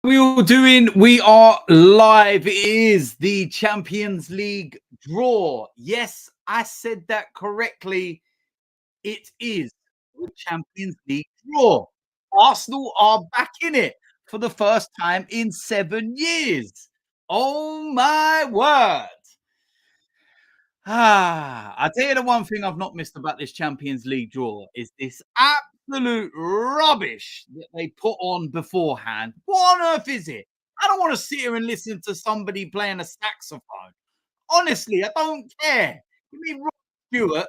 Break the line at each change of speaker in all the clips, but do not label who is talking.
We all doing? We are live. It is the Champions League draw. Yes, I said that correctly. It is the Champions League draw. Arsenal are back in it for the first time in 7 years. Oh my word. I tell you the one thing I've not missed about this Champions League draw is this absolute rubbish that they put on beforehand. What on earth is it? I don't want to sit here and listen to somebody playing a saxophone. Honestly, I don't care. Give me Rod Stewart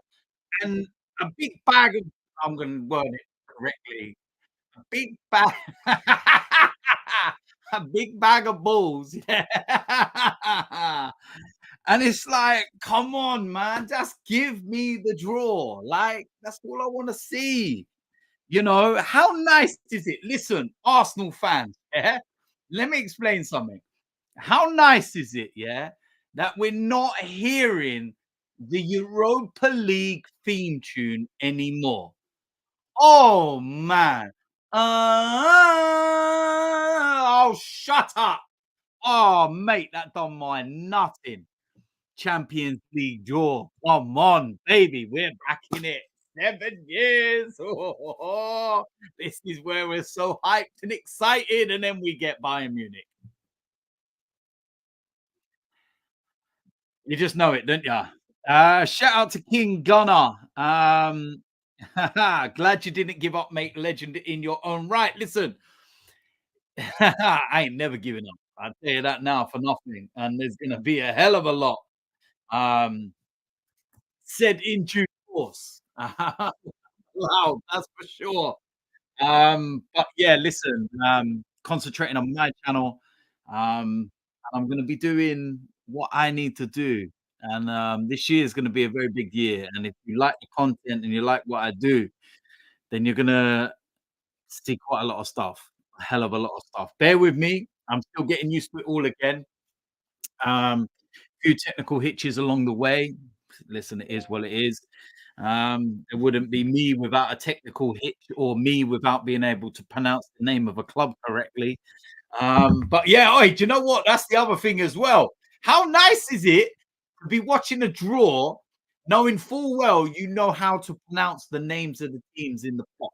and a big bag of, I'm going to word it correctly, a big bag, a big bag of balls. Yeah. And it's like, come on, man, just give me the draw. Like, that's all I want to see. How nice is it? Listen, Arsenal fans, yeah? Let me explain something. How nice is it, yeah, that we're not hearing the Europa League theme tune anymore? Oh, man. Oh, shut up. Oh, mate, that done my nothing. Champions League draw. Come on, baby, we're back in it. 7 years. Oh, this is where we're so hyped and excited, and then we get Bayern Munich. You just know it, don't you? Shout out to King Gunner. Glad you didn't give up, mate. Legend in your own right. Listen, I ain't never giving up. I'll tell you that now for nothing. And there's gonna be a hell of a lot. Um, said in due course. Wow, that's for sure. But yeah, listen, concentrating on my channel. And I'm gonna be doing what I need to do. And this year is gonna be a very big year. And if you like the content and you like what I do, then you're gonna see quite a lot of stuff, a hell of a lot of stuff. Bear with me. I'm still getting used to it all again. Um, few technical hitches along the way. Listen, it is what it is. It wouldn't be me without a technical hitch or me without being able to pronounce the name of a club correctly. But yeah, oi, do you know what? That's the other thing as well. How nice is it to be watching a draw, knowing full well you know how to pronounce the names of the teams in the pot?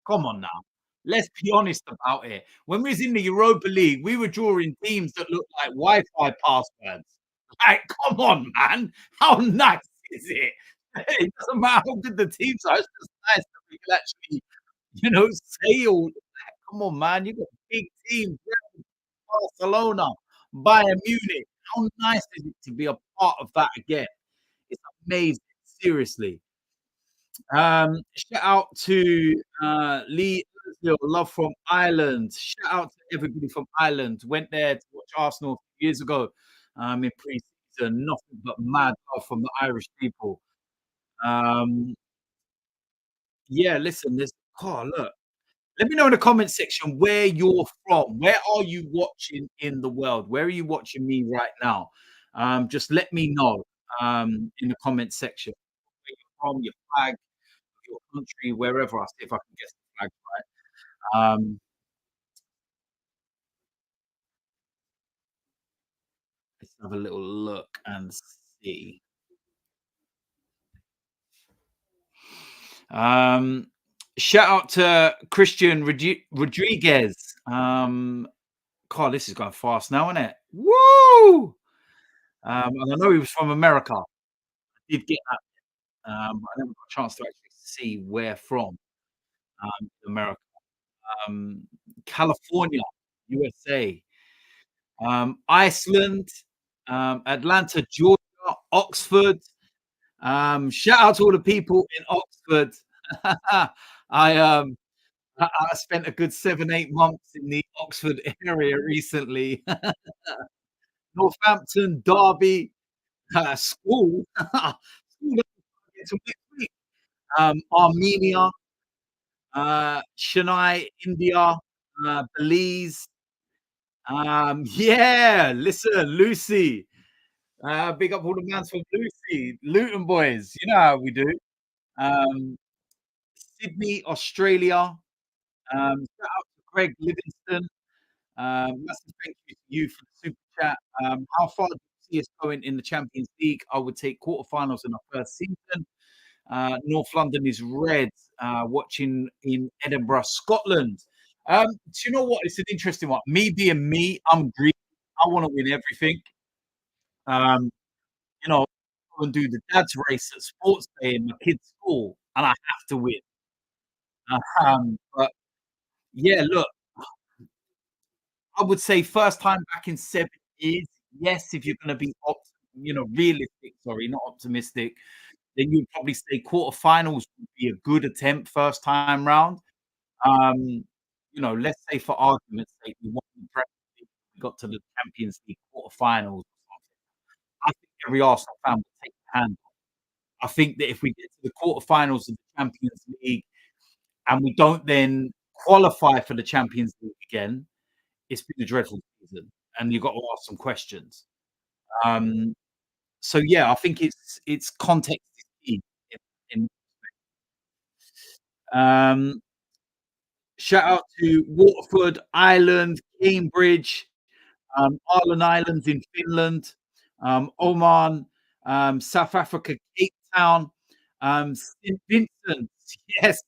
Come on now. Let's be honest about it. When we was in the Europa League, we were drawing teams that looked like Wi-Fi passwords. Like, come on, man. How nice is it? It doesn't matter how good the teams are. It's just nice that we can actually, say all that. Come on, man. You got big teams, Real Barcelona, Bayern Munich. How nice is it to be a part of that again? It's amazing. Seriously. Shout out to Lee Earnsville, love from Ireland. Shout out to everybody from Ireland. Went there to watch Arsenal a few years ago in pre-season. Nothing but mad love from the Irish people. Um, yeah, listen, look. Let me know in the comment section where you're from. Where are you watching in the world? Where are you watching me right now? Just let me know in the comment section where you're from, your flag, your country, wherever. I'll see if I can guess the flag right. Let's have a little look and see. Um, Shout out to Christian Rodriguez. God, this is going fast now, isn't it? Woo! And I know he was from America. I did get that, but I never got a chance to actually see where from America. Um, California, USA. Iceland, Atlanta, Georgia, Oxford. Shout out to all the people in Oxford. I I spent a good 7, 8 months in the Oxford area recently. Northampton, Derby, school. School doesn't get till next week. Armenia, Chennai, India, Belize. Yeah, listen, Lucy. Big up all the mans from Lucy, Luton boys. You know how we do. Um, Sydney, Australia. Shout out to Greg Livingston. Massive thank you to you for the super chat. How far do you see us going in the Champions League? I would take quarterfinals in our first season. North London is red. Watching in Edinburgh, Scotland. Do you know what? It's an interesting one. Me being me, I'm greedy. I want to win everything. Um, go and do the dad's race at sports day in my kid's school, and I have to win. But yeah, look, I would say first time back in 7 years, yes, if you're gonna be realistic, sorry, not optimistic, then you'd probably say quarterfinals would be a good attempt first time round. Um, let's say for argument's sake, we won the Premier League, we got to the Champions League quarterfinals. I think every Arsenal fan would take the hand. I think that if we get to the quarterfinals of the Champions League and we don't then qualify for the Champions League again, it's been a dreadful season, and you've got to ask some questions. Um, so yeah, I think it's context is key. In, um, Shout out to Waterford, Ireland, Cambridge, Island Islands in Finland, Oman, South Africa, Cape Town, St. Vincent. Yes.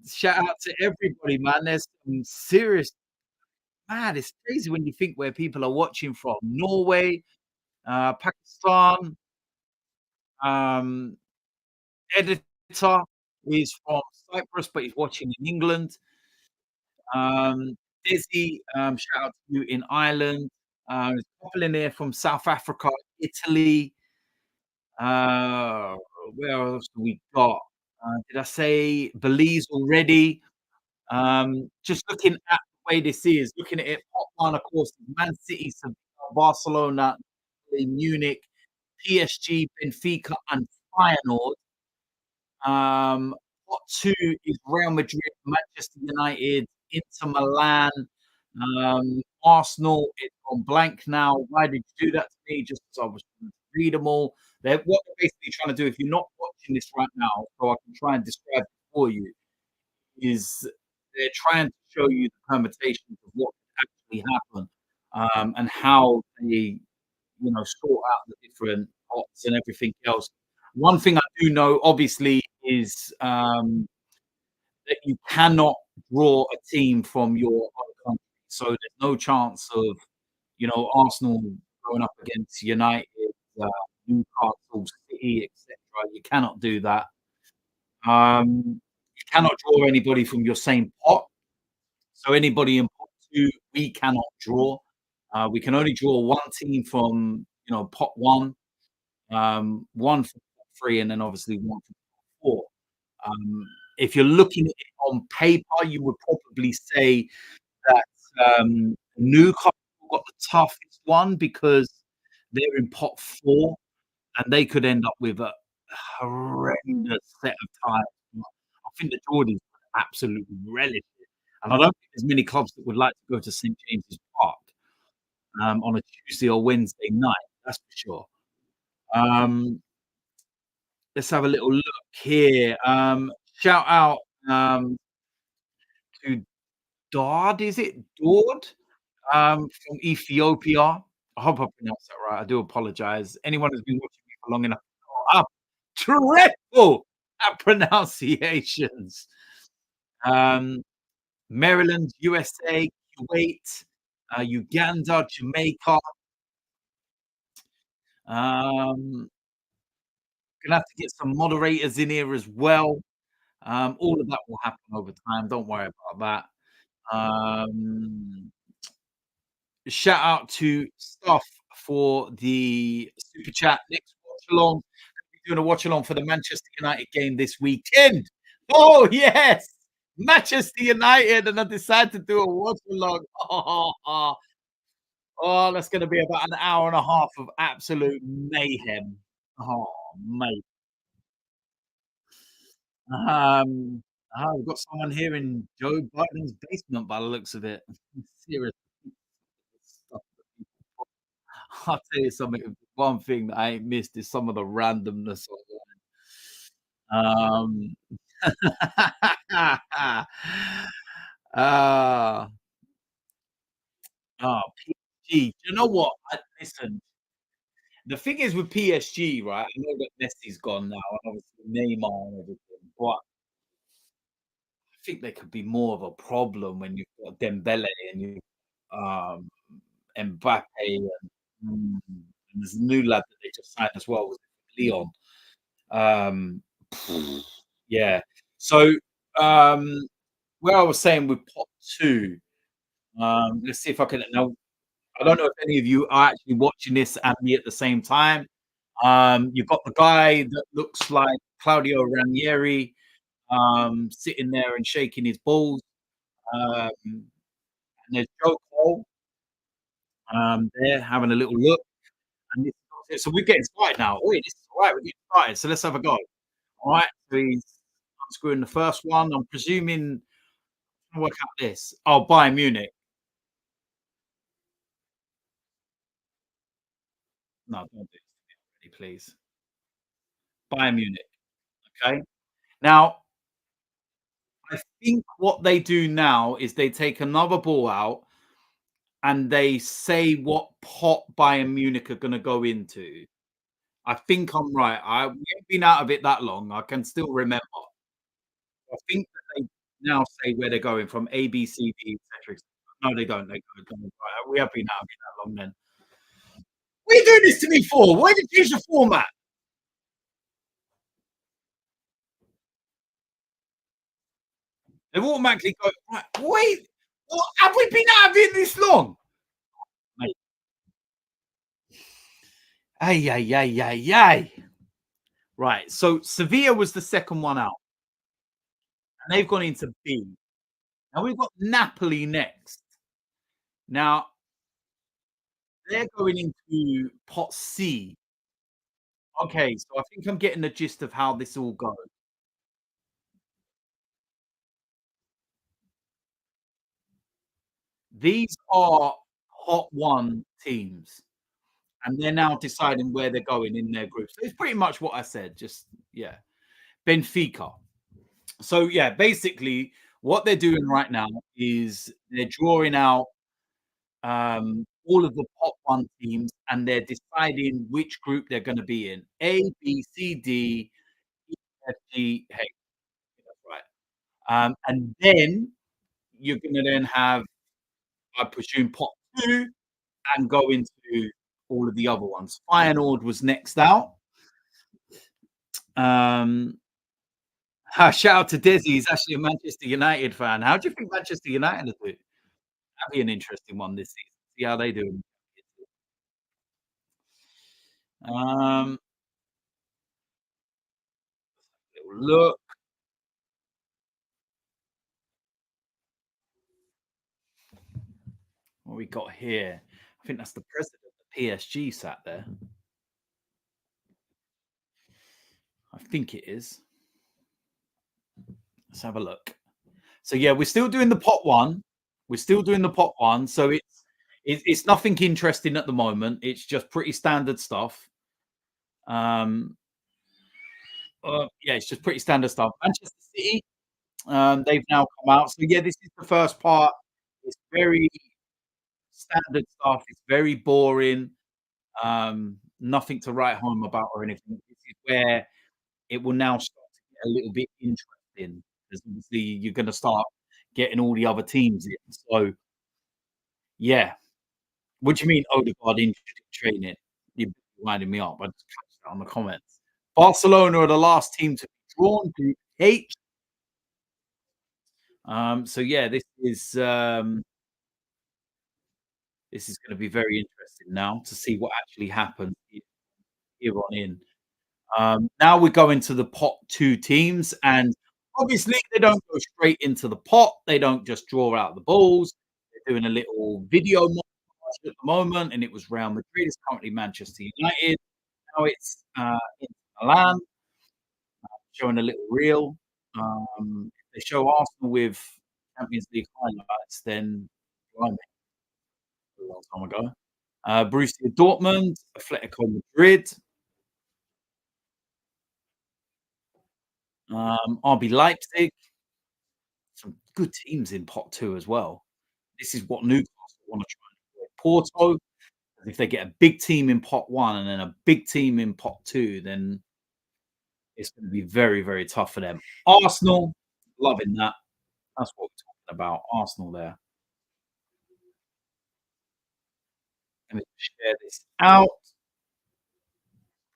Shout out to everybody, man. There's some serious man. It's crazy when you think where people are watching from. Norway, Pakistan, um, editor is from Cyprus, but he's watching in England. Dizzy, shout out to you in Ireland. There's a couple in there from South Africa, Italy. Uh, where else do we got? Did I say Belize already? Just looking at the way this is, looking at it, top one, of course, Man City, Sevilla, Barcelona, Munich, PSG, Benfica, and Feyenoord. Top two is Real Madrid, Manchester United, Inter Milan, Arsenal. It's gone blank now. Why did you do that to me? Just because I was trying to read them all. What they're basically trying to do, if you're not watching this right now, so I can try and describe it for you, is they're trying to show you the permutations of what could actually happen, and how they, sort out the different pots and everything else. One thing I do know, obviously, is that you cannot draw a team from your own country. So there's no chance of, Arsenal going up against United, uh, Newcastle City, etc. You cannot do that. You cannot draw anybody from your same pot. So anybody in pot two, we cannot draw. We can only draw one team from, pot one, one from pot three, and then obviously one from pot four. Um, if you're looking at it on paper, you would probably say that Newcastle got the toughest one because they're in pot four, and they could end up with a horrendous set of ties. I think the Geordies would absolutely relish it, and I don't think there's many clubs that would like to go to St James's Park on a Tuesday or Wednesday night. That's for sure. Um, let's have a little look here. Shout out to Dodd, is it? Dodd? From Ethiopia. I hope I pronounced that right. I do apologize. Anyone who's been watching me for long enough, I'm dreadful at pronunciations. Um, Maryland, USA, Kuwait, Uganda, Jamaica. Gonna have to get some moderators in here as well. All of that will happen over time. Don't worry about that. Shout out to Stuff for the super chat. Next watch along. We're doing a watch along for the Manchester United game this weekend. Oh yes, Manchester United, and I decided to do a watch along. Oh, that's going to be about an hour and a half of absolute mayhem. Oh, mate. Um, we've got someone here in Joe Biden's basement by the looks of it. Seriously. I'll tell you something. One thing that I ain't missed is some of the randomness online. Ah, PSG. You know what? Listen, the thing is with PSG, right? I know that Messi's gone now, and obviously Neymar and everything, but I think they could be more of a problem when you've got Dembele and you um, Mbappe and there's a new lad that they just signed as well, was it Leon. Um, yeah. So, um, where I was saying with pot two, let's see if I can now. I don't know if any of you are actually watching this and me at the same time. You've got the guy that looks like Claudio Ranieri, sitting there and shaking his balls. And there's Joe Cole, there having a little look. And so we're getting started now. Wait, this is all right. We're getting started. So let's have a go. All right. So he's unscrewing the first one. I'm presuming. Work out this. Oh, Bayern Munich. No, don't do this, please. Bayern Munich. Okay. Now, I think what they do now is they take another ball out and they say what pot Bayern Munich are going to go into. I think I'm right. We haven't been out of it that long. I can still remember. I think that they now say where they're going from A, B, C, D, etc. No, they don't. They don't. Right. We have been out of it that long then. What are you doing this to me for? Why did you change the format? They've automatically go, right, wait, what, have we been out of it this long? Mate, ay, ay, ay, ay, ay. Right, so Sevilla was the second one out, and they've gone into B. Now we've got Napoli next. Now they're going into pot C. Okay, so I think I'm getting the gist of how this all goes. These are hot one teams, and they're now deciding where they're going in their groups. It's pretty much what I said. Just yeah, Benfica. So yeah, basically what they're doing right now is they're drawing out all of the top one teams and they're deciding which group they're going to be in. A, B, C, D, E, F, G, H. That's right. And then you're going to then have, I presume, pot two and go into all of the other ones. Feyenoord was next out. Um, shout out to Desi. He's actually a Manchester United fan. How do you think Manchester United are doing? That'd be an interesting one this season. See how they do. Um, little look what we got here. I think that's the president of PSG sat there. I think it is. Let's have a look. So yeah, we're still doing the pot one. We're still doing the pot one. So it's nothing interesting at the moment. It's just pretty standard stuff. Um, yeah, it's just pretty standard stuff. Manchester City, they've now come out. So yeah, this is the first part. It's very standard stuff. It's very boring. Nothing to write home about or anything. This is where it will now start to get a little bit interesting because obviously you're going to start getting all the other teams in. So yeah, what do you mean Odegaard injured in training? You're winding me up. I just catch that on the comments. Barcelona are the last team to be drawn Group H. So yeah, this is going to be very interesting now to see what actually happens here on in. Now we go into the pot two teams, and obviously they don't go straight into the pot. They don't just draw out the balls. They're doing a little video montage at the moment, and it was Real Madrid. It's currently Manchester United. Now it's Inter Milan, showing a little reel. If they show Arsenal with Champions League highlights, then blimey, a long time ago. Borussia Dortmund, Atletico Madrid, RB Leipzig. Some good teams in pot two as well. This is what Newcastle want to try and avoid. Porto. If they get a big team in pot one and then a big team in pot two, then it's going to be very, very tough for them. Arsenal, loving that. That's what we're talking about. Arsenal there. Let me share this out.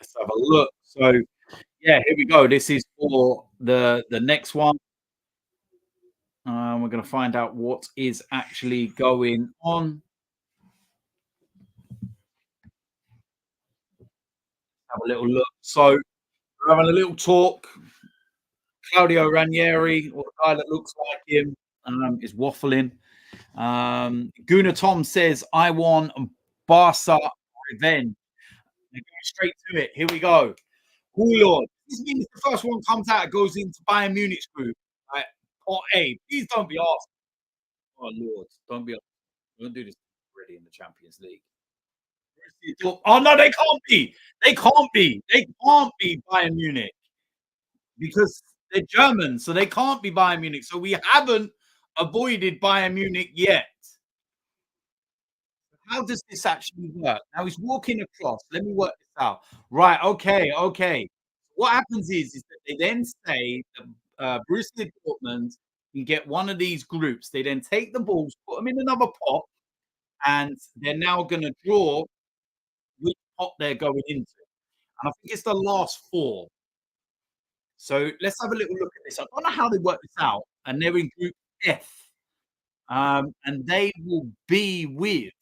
Let's have a look. So yeah, here we go. This is for the next one. We're going to find out what is actually going on. Have a little look. So we're having a little talk. Claudio Ranieri, or the guy that looks like him, is waffling. Guna Tom says, "I want Barca revenge." They're going straight to it. Here we go. Oh Lord, this means the first one comes out, goes into Bayern Munich's group. Like, pot A. Please don't be asked. Oh Lord, don't do this already in the Champions League. Oh no, they can't be. They can't be. They can't be Bayern Munich because they're German, so they can't be Bayern Munich. So we haven't avoided Bayern Munich yet. How does this actually work? Now he's walking across. Let me work this out. Right. Okay. Okay. What happens is that they then say that Borussia Dortmund can get one of these groups. They then take the balls, put them in another pot, and they're now going to draw which pot they're going into. And I think it's the last four. So let's have a little look at this. I don't know how they work this out. And they're in Group F. And they will be with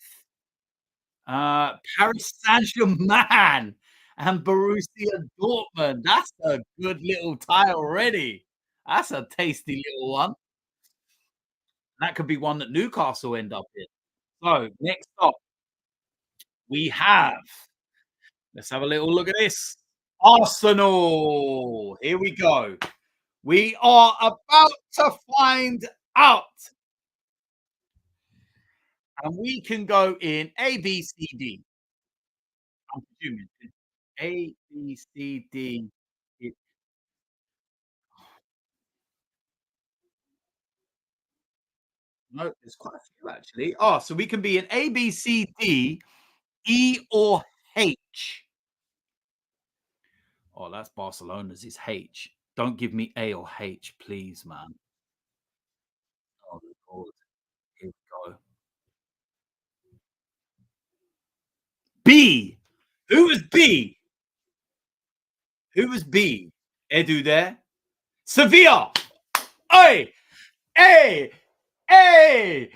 Paris Saint-Germain and Borussia Dortmund. That's a good little tie already. That's a tasty little one. That could be one that Newcastle end up in. So next up, we have. Let's have a little look at this. Arsenal. Here we go. We are about to find out. And we can go in A, B, C, D. I'm presuming A, B, C, D. It, no, there's quite a few actually. Oh, so we can be in A, B, C, D, E, or H. Oh, that's Barcelona's is H. Don't give me A or H, please, man. Oh, Lord. Here we go. B. Who was B? Who was B? Edu there. Sevilla. Oi! Hey! Hey!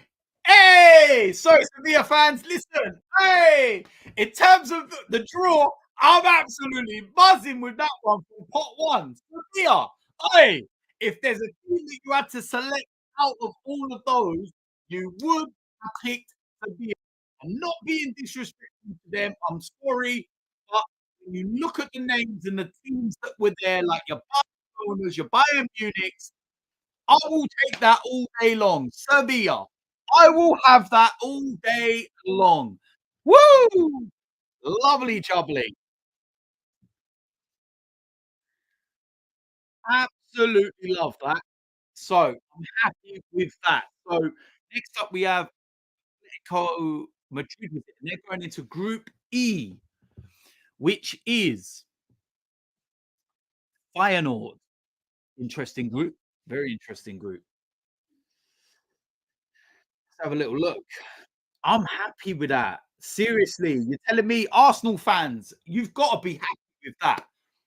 Hey! Sorry, Sevilla fans, listen. Hey! In terms of the draw, I'm absolutely buzzing with that one from pot one. Sevilla. Hey! If there's a team that you had to select out of all of those, you would have picked Sevilla. I'm not being disrespectful to them. I'm sorry. But when you look at the names and the teams that were there, like your Barcelona's, your Bayern Munich's, I will take that all day long. Sevilla. I will have that all day long. Woo! Lovely jubbly. Absolutely love that. So I'm happy with that. So next up we have Atletico Madrid with it, and they're going into Group E, which is Feyenoord. Interesting group. Very interesting group. Let's have a little look. I'm happy with that. Seriously, you're telling me Arsenal fans, you've got to be happy with that.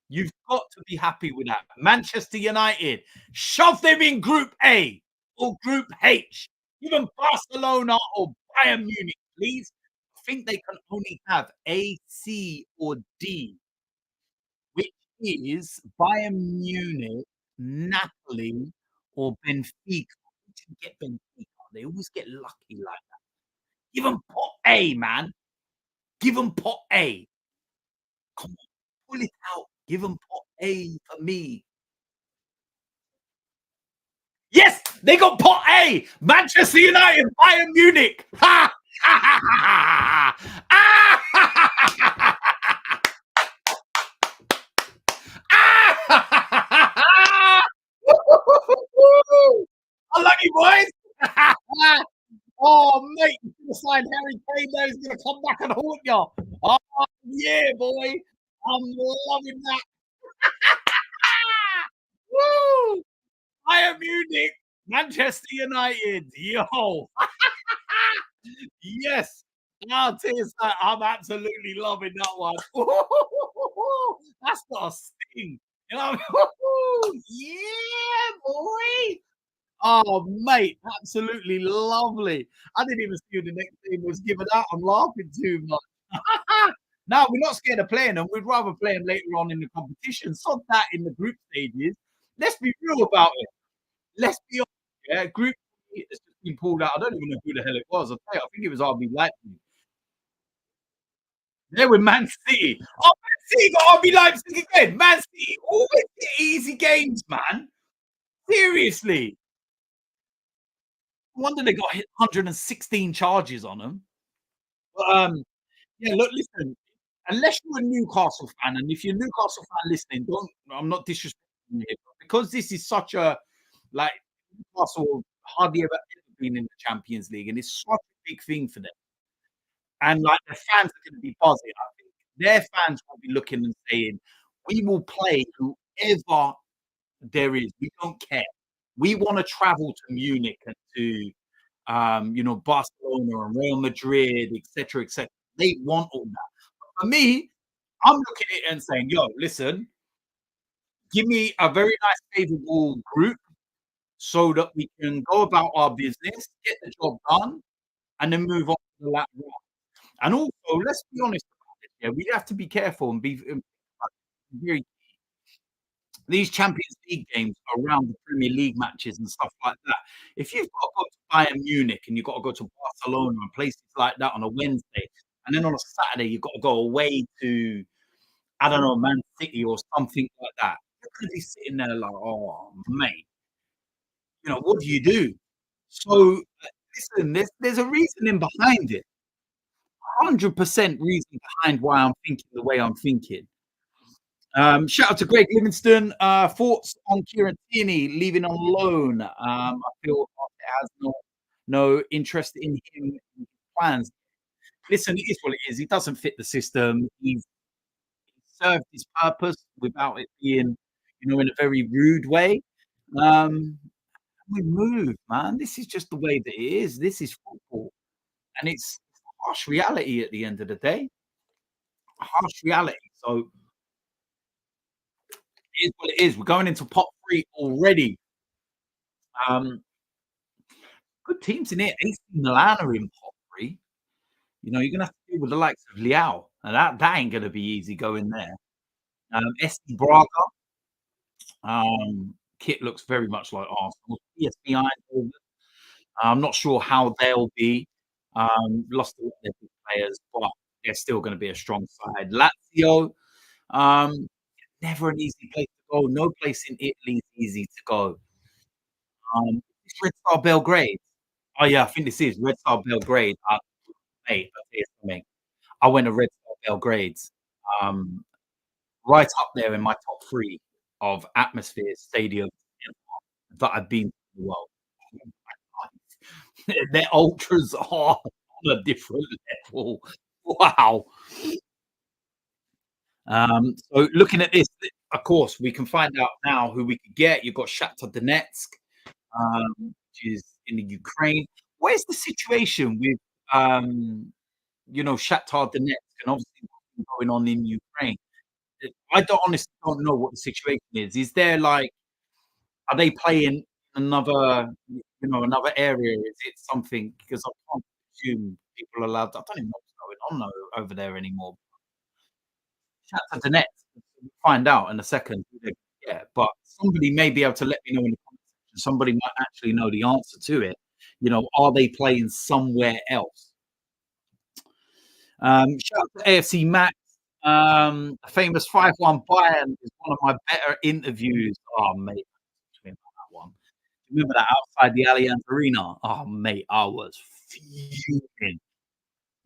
You've got to be happy with that. Manchester United, shove them in Group A or Group H. Even Barcelona or Bayern Munich, please. I think they can only have A, C, or D, which is Bayern Munich, Napoli, or Benfica. You can get Benfica. They always get lucky like that. Give them pot A, man. Give them pot A. Come on, pull it out. Give them pot A for me. Yes, they got pot A. Manchester United, Bayern Munich. Ha! Ha ha ha ha! Ah! Ha ha ha ha! Ah! Ha ha ha ha! Woo! I love you, boys. Oh, mate, you should have signed Harry Kane there. He's gonna come back and haunt you. Oh, yeah, boy. I'm loving that. Woo! Bayern Munich, Manchester United. Yo, yes. I'll tell you something, I'm absolutely loving that one. That's got a sting. You know what I mean? Yeah, boy. Oh, mate, absolutely lovely. I didn't even see who the next team was given out. I'm laughing too much. No, we're not scared of playing them. We'd rather play them later on in the competition. Sod that in the group stages. Let's be real about it. Let's be honest. Yeah, group has just been pulled out. I don't even know who the hell it was. I think it was RB Leipzig. They're with Man City. Oh, Man City got RB Leipzig again. Man City always get easy games, man. Seriously. No wonder they got hit 116 charges on them. But, yeah, look, listen, unless you're a Newcastle fan, and if you're a Newcastle fan listening, don't I'm not disrespecting you here, but because this is such a like Newcastle hardly ever been in the Champions League, and it's such a big thing for them. And like the fans are gonna be buzzing. I think their fans will be looking and saying, "We will play whoever there is. We don't care. We want to travel to Munich and to Barcelona and Real Madrid, etc., etc." They want all that. For me, I'm looking at it and saying, "Yo, listen, give me a very nice, favorable group so that we can go about our business, get the job done, and then move on to the lap round." And also, let's be honest about this. Yeah, we have to be careful and be very these Champions League games around the Premier League matches and stuff like that. If you've got to go to Bayern Munich and you've got to go to Barcelona and places like that on a Wednesday, and then on a Saturday you've got to go away to I don't know Man City or something like that, you're going to be sitting there like, oh mate, what do you do? So listen, there's a reasoning behind it. 100% reason behind why I'm thinking the way I'm thinking. Shout out to Greg Livingston. Thoughts on Kieran Tierney leaving on loan? I feel Arteta has no interest in him in plans. Listen, it is what it is. He doesn't fit the system. He's served his purpose without it being, in a very rude way. Um, we move, man. This is just the way that it is. This is football, and it's harsh reality at the end of the day. Harsh reality. So it is what it is. We're going into pot three already. Um, Good teams in it. AC Milan are in pot three. You're gonna have to deal with the likes of Liao, and that ain't gonna be easy going there. SC Braga, kit looks very much like Arsenal. PSV Eindhoven, I'm not sure how they'll be. Lost a lot of their big players, but they're still gonna be a strong side. Lazio, um, never an easy place to go. No place in Italy is easy to go. It's Red Star Belgrade. Oh, yeah, I think this is Red Star Belgrade. Mate, I'll tell you something. I went to Red Star Belgrade, um, right up there in my top 3 of atmospheres, stadiums that I've been to in the world. Their ultras are on a different level. Wow. So looking at this, of course, we can find out now who we could get. You've got Shakhtar Donetsk, which is in the Ukraine. Where's the situation with, Shakhtar Donetsk and obviously what's been going on in Ukraine? I don't honestly don't know what the situation is. Is there like, are they playing another, another area? Is it something? Because I can't assume people are allowed. I don't even know what's going on over there anymore. Shout out to Donetsk. We'll find out in a second who they get, but somebody may be able to let me know in the comment section. Somebody might actually know the answer to it. Are they playing somewhere else? Shout out to AFC Max. A famous 5-1 Bayern is one of my better interviews. Oh, mate, that one. Remember that outside the Allianz Arena? Oh, mate, I was fuming.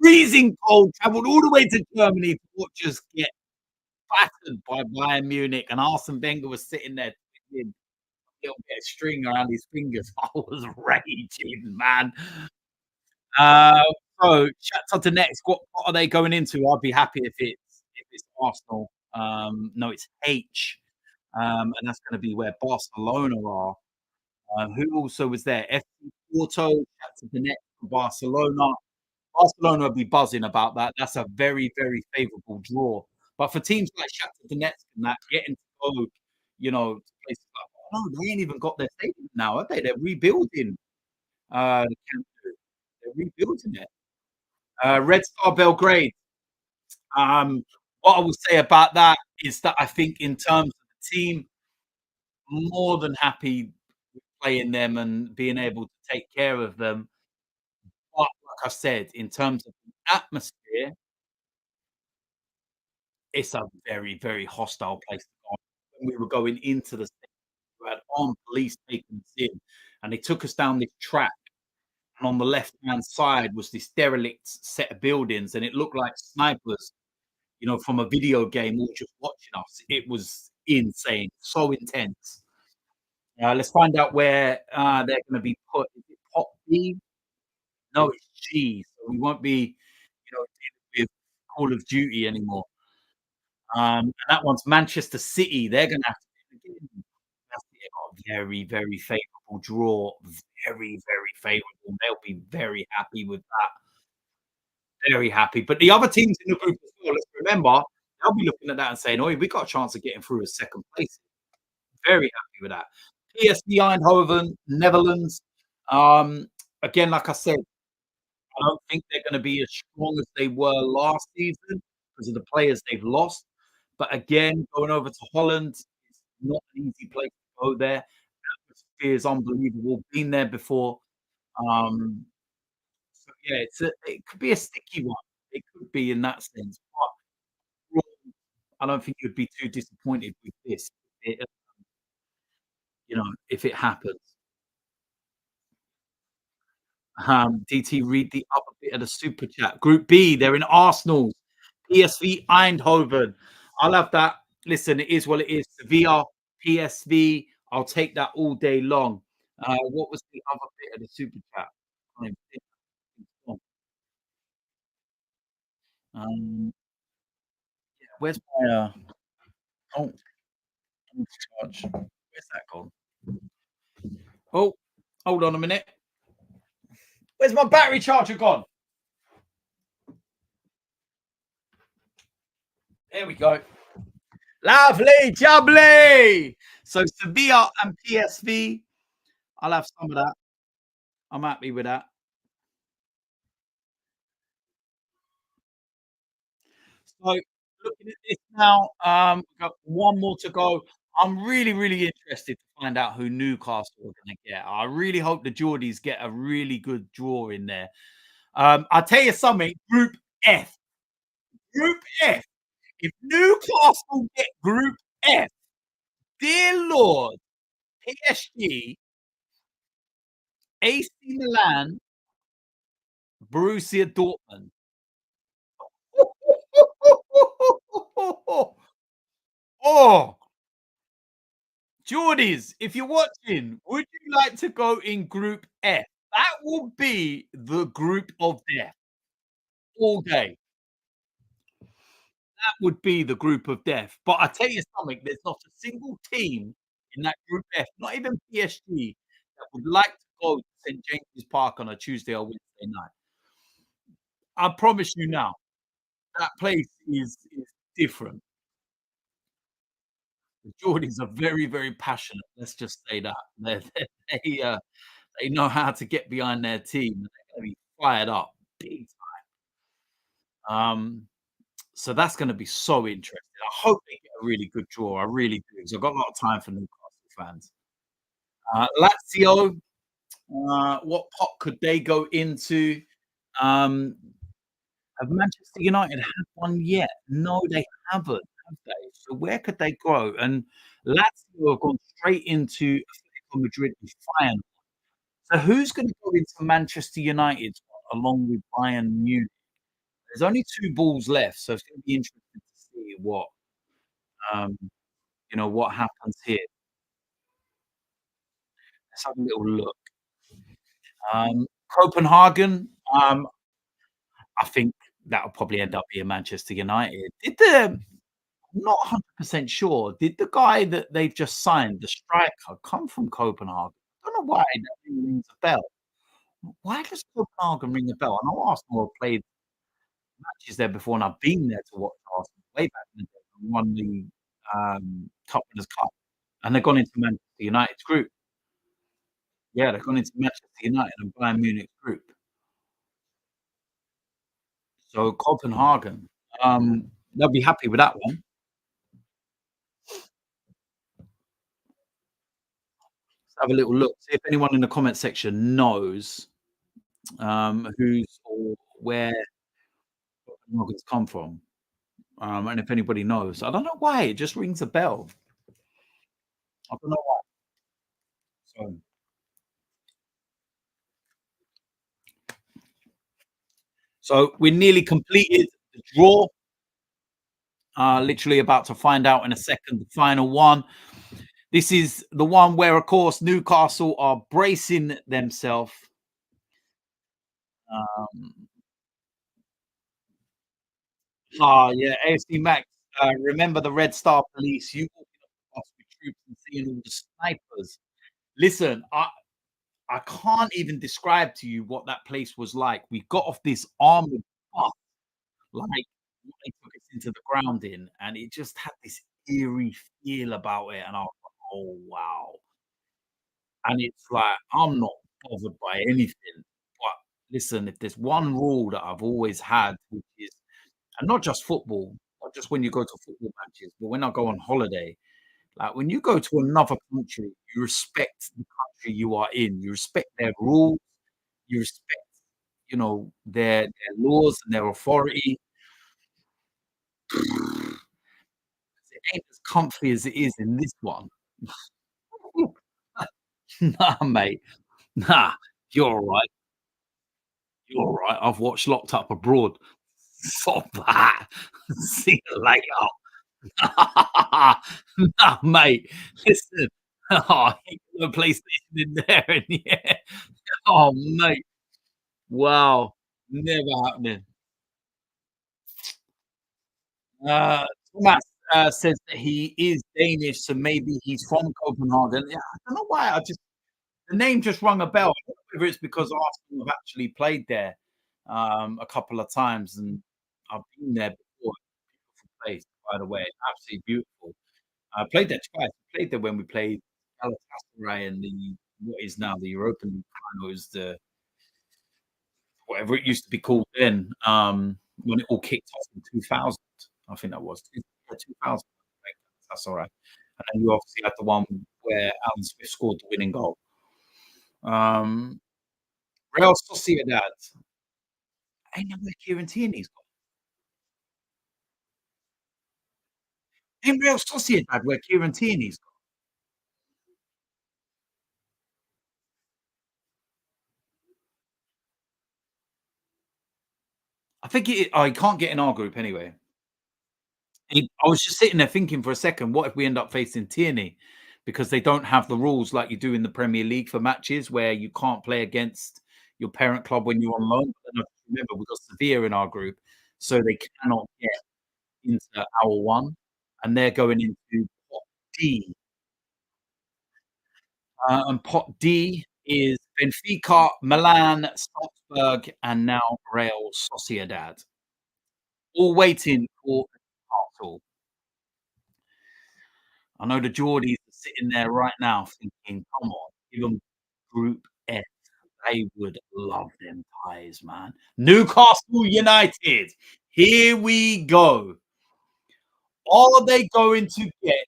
Freezing cold, traveled all the way to Germany to watch us get battered by Bayern Munich, and Arsene Wenger was sitting there with a little bit of string around his fingers. I was raging, man. Uh, so Shakhtar Donetsk, what are they going into? I'd be happy if it's Arsenal. No, it's H, and that's gonna be where Barcelona are. Who also was there? FC Porto, Shakhtar Donetsk, Barcelona. Barcelona will be buzzing about that. That's a very, very favourable draw. But for teams like Shakhtar Donetsk and that, getting to go, to places like, oh, no, they ain't even got their stadium now, have they? They're rebuilding the Camp Nou. They're rebuilding it. Red Star Belgrade. What I will say about that is that I think in terms of the team, more than happy with playing them and being able to take care of them. But like I said, in terms of the atmosphere, it's a very, very hostile place to go. When we were going into the stadium, we had armed police taking us in, and they took us down this track, and on the left-hand side was this derelict set of buildings, and it looked like snipers, from a video game all just watching us. It was insane, so intense. Let's find out where, they're gonna be put. Is it Pot B? No, it's G, so we won't be, dealing with Call of Duty anymore. And that one's Manchester City. They're gonna have to do it again. They've got a very, very favourable draw. Very, very favourable. They'll be very happy with that. Very happy. But the other teams in the group as well, let's remember, they'll be looking at that and saying, "Oh, we got a chance of getting through as second place." Very happy with that. PSV Eindhoven, Netherlands. Again, like I said, I don't think they're gonna be as strong as they were last season because of the players they've lost. But again, going over to Holland, it's not an easy place to go there. Atmosphere is unbelievable. Been there before. Um, so yeah, it could be a sticky one. It could be in that sense, but I don't think you'd be too disappointed with this if it happens. DT, read the upper bit of the super chat. Group B, they're in Arsenal, PSV Eindhoven. I'll have that. Listen, it is what it is. Sevilla, PSV. I'll take that all day long. What was the other bit of the super chat? I can't even think. Um, where's my oh, charge? Where's that gone? Oh, hold on a minute. Where's my battery charger gone? There we go. Lovely, jubbly. So Sevilla and PSV. I'll have some of that. I'm happy with that. So looking at this now, we've got one more to go. I'm really, really interested to find out who Newcastle are going to get. I really hope the Geordies get a really good draw in there. I'll tell you something. Group F. Group F. If Newcastle get Group F, dear Lord, PSG, AC Milan, Borussia Dortmund. Oh, Geordies, if you're watching, would you like to go in Group F? That will be the group of death all day. That would be the group of death. But I tell you something, there's not a single team in that Group F, not even PSG, that would like to go to St James's Park on a Tuesday or Wednesday night. I promise you now, that place is different. The Geordies are very, very passionate. Let's just say that. They know how to get behind their team. They're gonna be fired up big time. So that's gonna be so interesting. I hope they get a really good draw. I really do, because I've got a lot of time for Newcastle fans. Lazio, what pot could they go into? Um, have Manchester United had one yet? No, they haven't, have they? So where could they go? And Lazio have gone straight into Atletico Madrid final. So who's gonna go into Manchester United along with Bayern Munich? There's only 2 balls left, so it's gonna be interesting to see um, what happens here. Let's have a little look. Copenhagen, Um, I think that'll probably end up being Manchester United. Did the I'm not 100% sure. Did the guy that they've just signed, the striker, come from Copenhagen? I don't know why that name rings a bell. Why does Copenhagen ring a bell? I know Arsenal have played matches there before, and I've been there to watch Arsenal way back in the day and won the, Cup Winners' Cup, and they've gone into Manchester United's group. Yeah, they've gone into Manchester United and Bayern Munich's group. So Copenhagen, they'll be happy with that one. Let's have a little look, see if anyone in the comment section knows, who's or where Copenhagen's come from, and if anybody knows. I don't know why, it just rings a bell. I don't know why. So we're nearly completed the draw. Literally about to find out in a second the final one. This is the one where, of course, Newcastle are bracing themselves. Um, yeah, AFC Max. Remember the Red Star Police? You walking up the bus with troops and seeing all the snipers. Listen, I can't even describe to you what that place was like. We got off this armored bus, like they took us into the ground in, and it just had this eerie feel about it. And I was like, oh wow. And it's like, I'm not bothered by anything. But listen, if there's one rule that I've always had, which is, and not just football, not just when you go to football matches, but when I go on holiday, like when you go to another country, you respect the country you are in. You respect their rules. You respect, their laws and their authority. It ain't as comfy as it is in this one. Nah, mate. Nah, you're all right. You're all right. I've watched Locked Up Abroad. Stop that. See you later. Nah, mate. Listen. Oh, he put a PlayStation in there and yeah. Oh, mate. Wow. Never happening. Uh, Thomas, says that he is Danish, so maybe he's from Copenhagen. Yeah, I don't know why. The name just rung a bell. I don't know whether it's because Arsenal have actually played there, a couple of times, and I've been there before. Beautiful place, by the way, absolutely beautiful. I played there twice. I played there when we played Galatasaray in the what is now the Europa League final. It was the whatever it used to be called then, when it all kicked off in 2000. I think that was 2000. That's all right. And then you obviously had the one where Alan Smith scored the winning goal. Um, Real Sociedad. Ain't know where Kieran Tierney's gone. Ain't Real Sociedad where Kieran Tierney's gone. I think he can't get in our group anyway. I was just sitting there thinking for a second, what if we end up facing Tierney? Because they don't have the rules like you do in the Premier League for matches where you can't play against your parent club when you're on loan. But then I remember we've got Sevilla in our group, so they cannot get into our one, and they're going into pot D. And pot D is Benfica, Milan, Salzburg, and now Real Sociedad, all waiting for Newcastle. I know the Geordies are sitting there right now thinking, "Come on, give them Group F." They would love them ties, man. Newcastle United, here we go. Are they going to get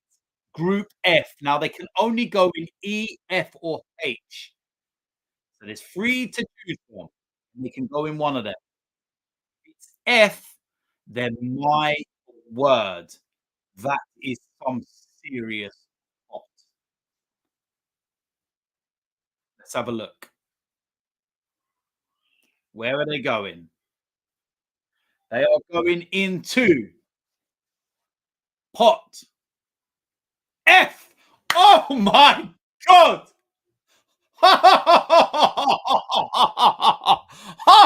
Group F? Now they can only go in E, F, or H. So there's 3 to choose from. They can go in one of them. If it's F, then my word, that is some serious pot. Let's have a look. Where are they going? They are going into pot F. Oh my God.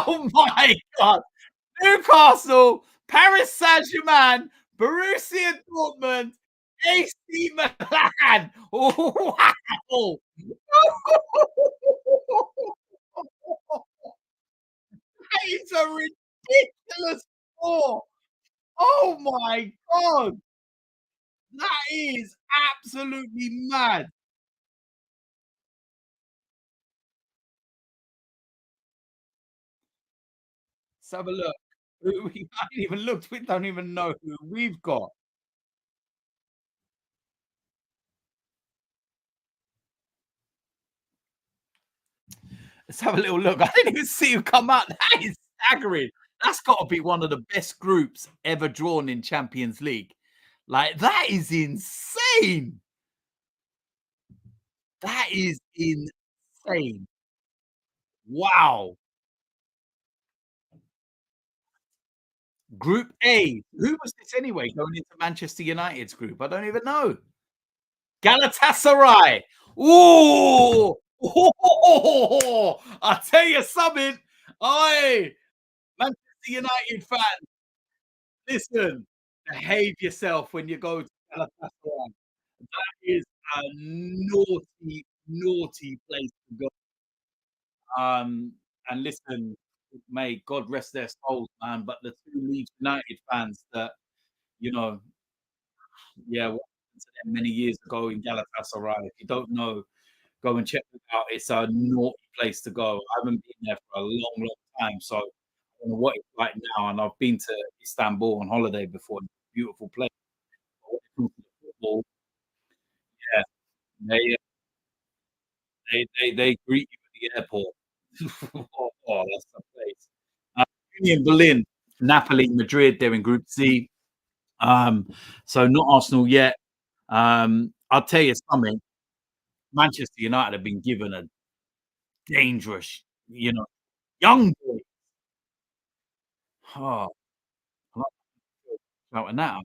Oh my god! Newcastle, Paris Saint-Germain, Borussia Dortmund, AC Milan. Wow! That is a ridiculous score. Oh my god! That is absolutely mad. Let's have a look. We haven't even looked. We don't even know who we've got. Let's have a little look. I didn't even see who come out. That is staggering. That's got to be one of the best groups ever drawn in Champions League. Like that is insane. That is insane. Wow. Group A. Who was this anyway? Going into Manchester United's group? I don't even know. Galatasaray. Ooh. I tell you something. Oi, Manchester United fan, listen, behave yourself when you go to Galatasaray. That is a naughty, naughty place to go. And listen, may God rest their souls, man. But the two Leeds United fans that, you know, yeah, what happened to them many years ago in Galatasaray. If you don't know, go and check it out. It's a naughty place to go. I haven't been there for a long, long time, so I don't know what it's like now. And I've been to Istanbul on holiday before. Beautiful place. But when it comes to football, yeah, they they greet you at the airport. That's the place. Uh, Union Berlin, Napoli, Madrid, they're in Group C. Um, so not Arsenal yet. I'll tell you something, Manchester United have been given a dangerous, young boy. Oh, I'm not sure shouting that out.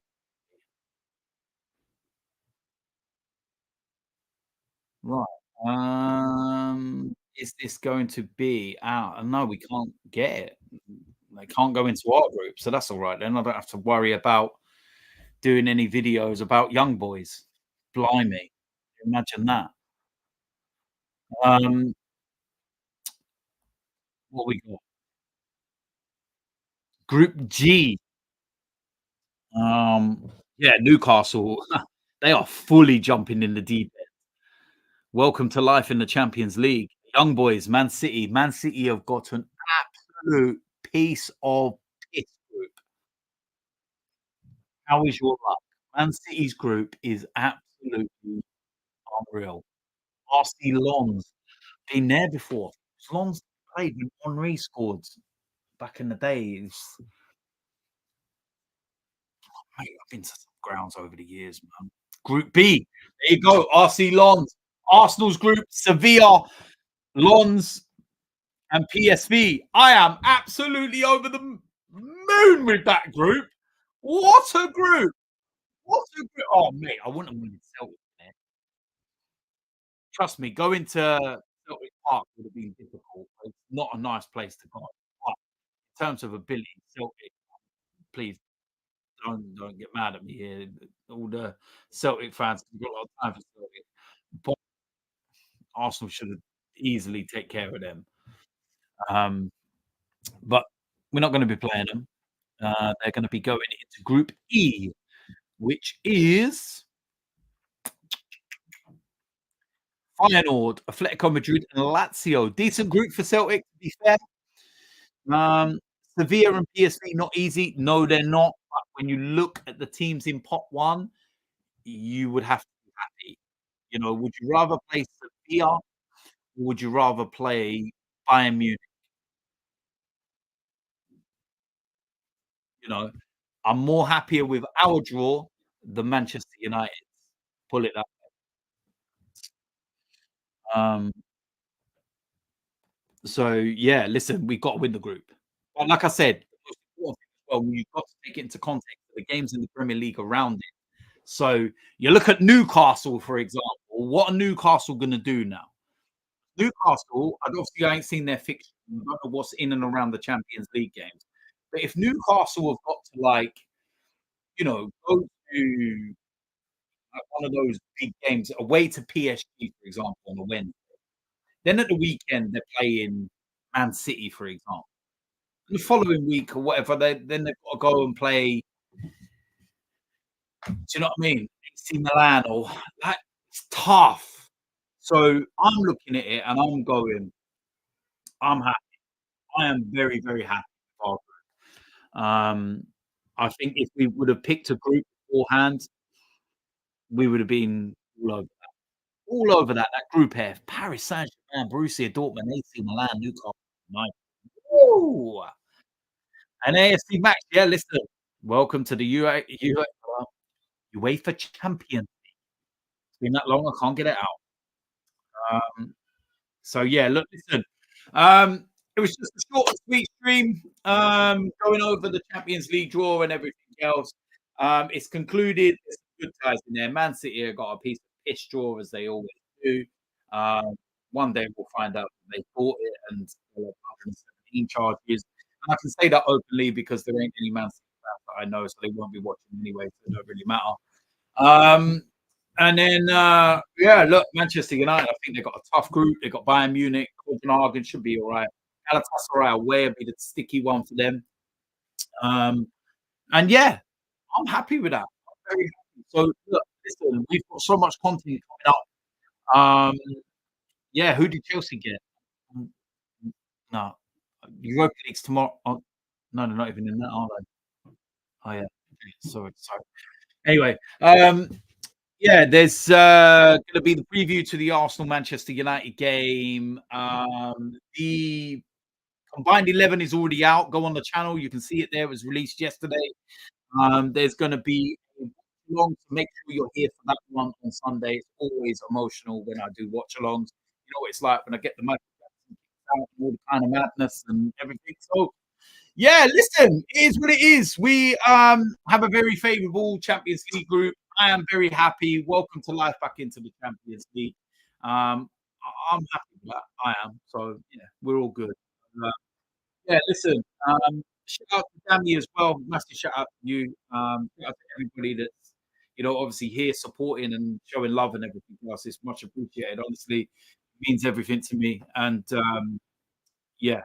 Right. Is this going to be out? No, we can't get it. They can't go into our group, so that's all right then. I don't have to worry about doing any videos about young boys. Blimey, imagine that. Um, what we got? Group G. Yeah, Newcastle. They are fully jumping in the deep end. Welcome to life in the Champions League. Young boys, Man City. Man City have got an absolute piece of piss group. How is your luck? Man City's group is absolutely unreal. RC Lons, been there before. Lons played when Henry scored back in the days. Mate, I've been to some grounds over the years, man. Group B, there you go. RC Lons. Arsenal's group, Sevilla, Lons, and PSV. I am absolutely over the moon with that group. What a group! What a group! Oh, mate, I wouldn't have wanted Celtic there. Trust me, going to Celtic Park would have been difficult. It's not a nice place to go. But in terms of ability, Celtic, please don't get mad at me here. All the Celtic fans, we've got a lot of time for Celtic, but Arsenal should have easily take care of them. Um, but we're not going to be playing them. They're going to be going into Group E, which is Feyenoord, Atletico Madrid, and Lazio. Decent group for Celtic, to be fair. Um, Sevilla and PSV not easy. No, they're not. But when you look at the teams in pot one, you would have to be happy. Would you rather play Sevilla or would you rather play Bayern Munich? You know, I'm more happier with our draw than Manchester United. Pull it up. Um, so yeah, listen, we've got to win the group. But like I said, the most important thing as well, you've got to take it into context of the games in the Premier League around it. So you look at Newcastle, for example. What are Newcastle going to do now? Newcastle, and obviously I ain't seen their fixture, I don't know what's in and around the Champions League games. But if Newcastle have got to, like, go to, like, one of those big games away to PSG, for example, on a Wednesday, then at the weekend they're playing Man City, for example. The following week or whatever, then they've got to go and play, do you know what I mean? AC Milan or like, it's tough. So I'm looking at it and I'm going, I'm happy. I am very, very happy with our group. I think if we would have picked a group beforehand, we would have been all over that group F. Paris Saint-Germain, Borussia Dortmund, AC Milan, Newcastle United. Woo! And AFC Max, yeah, listen, welcome to the UEFA Champions. It's been that long, I can't get it out. So yeah, look, listen, it was just a short and sweet stream, going over the Champions League draw and everything else. It's concluded. There's some good ties in there. Man City have got a piece of piss draw as they always do. Um, one day we'll find out that they bought it and still have 117 charges. And I can say that openly because there ain't any Man City fans that I know, so they won't be watching anyway, so it don't really matter. Um, and then, yeah, look, Manchester United, I think they've got a tough group. They've got Bayern Munich, Copenhagen should be all right. Galatasaray away will be the sticky one for them. Um, and yeah, I'm happy with that. I'm very happy. So, look, listen, we've got so much content coming up. Yeah, who did Chelsea get? Mm, no, Europa League's tomorrow. Oh, no, they're not even in that, are they? Oh, yeah. Okay, sorry. Anyway, yeah, there's gonna be the preview to the Arsenal Manchester United game. The combined 11 is already out. Go on the channel, you can see it there. It was released yesterday. There's gonna be a watch-along, so make sure you're here for that one on Sunday. It's always emotional when I do watch-alongs. You know what it's like when I get the Michael Jackson out, all the kind of madness and everything. So yeah, listen, it is what it is. We have a very favourable Champions League group. I am very happy. Welcome to life back into the Champions League. I'm happy with that. I am. So yeah, we're all good. Uh, yeah, listen. Shout out to Danny as well. Massive shout out to you. Shout out to everybody that's obviously here supporting and showing love and everything else. It's much appreciated. Honestly, it means everything to me. And yeah,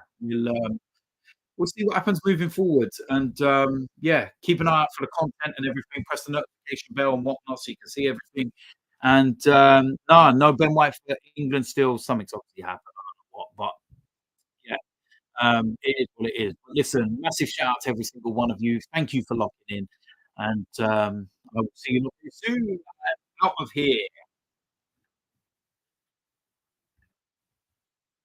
we'll see what happens moving forward. And yeah, keep an eye out for the content and everything. Press the notification bell and whatnot so you can see everything. And no Ben White for England still. Something's obviously happened. I don't know what, but yeah, it is what it is. But listen, massive shout out to every single one of you. Thank you for locking in. And I will see you soon. Out of here.